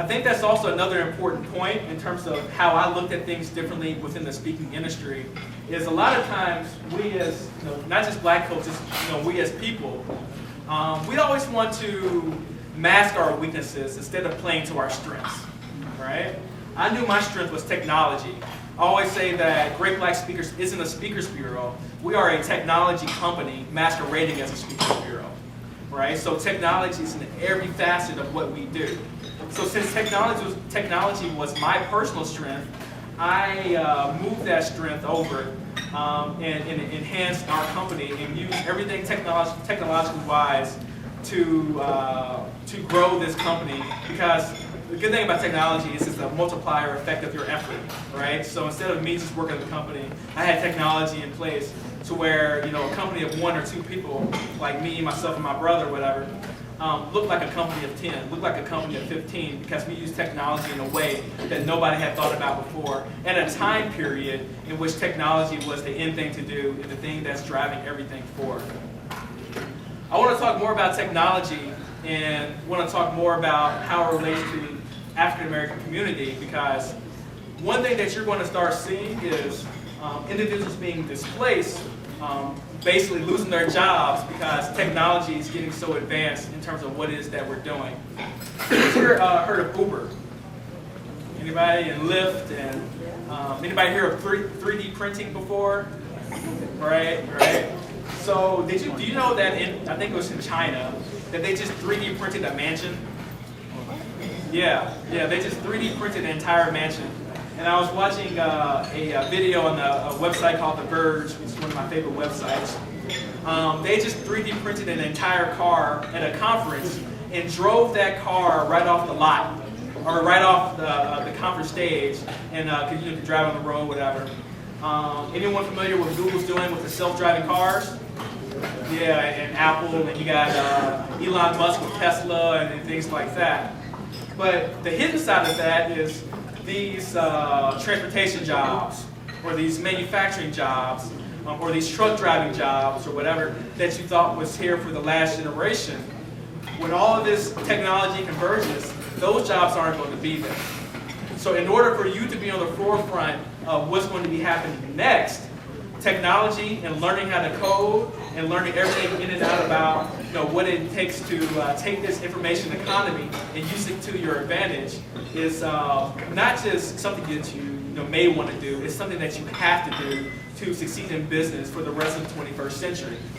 I think that's also another important point in terms of how I looked at things differently within the speaking industry. Is a lot of times we as, not just black coaches, we as people, we always want to mask our weaknesses instead of playing to our strengths, right? I knew my strength was technology. I always say that Great Black Speakers isn't a speakers bureau. We are a technology company masquerading as a speakers bureau, right? So technology is in every facet of what we do. So since technology was my personal strength, I moved that strength over and enhanced our company and used everything technologically wise to grow this company, because the good thing about technology is it's a multiplier effect of your effort, right? So instead of me just working at the company, I had technology in place to where, a company of 1 or 2 people, like me, myself, and my brother, whatever, looked like a company of 10, looked like a company of 15, because we used technology in a way that nobody had thought about before, at a time period in which technology was the in thing to do and the thing that's driving everything forward. I want to talk more about technology and want to talk more about how it relates to the African American community, because one thing that you're going to start seeing is individuals being displaced, basically losing their jobs because technology is getting so advanced in terms of what it is that we're doing. Who's here heard of Uber? Anybody? And Lyft? And anybody hear of 3D printing before? Right. So do you know that I think it was in China, that they just 3D printed a mansion? Yeah, they just 3D printed an entire mansion. And I was watching a video on a website called The Verge, which is one of my favorite websites. They just 3D printed an entire car at a conference and drove that car right off the lot, or right off the conference stage, and could drive on the road, whatever. Anyone familiar with what Google's doing with the self-driving cars? Yeah, and Apple, and you got Elon Musk with Tesla and things like that. But the hidden side of that is these transportation jobs, or these manufacturing jobs, or these truck driving jobs, or whatever that you thought was here for the last generation. When all of this technology converges, those jobs aren't going to be there. So in order for you to be on the forefront of what's going to be happening next, technology and learning how to code and learning everything in and out about what it takes to take this information economy and use it to your advantage is not just something that you may want to do. It's something that you have to do to succeed in business for the rest of the 21st century.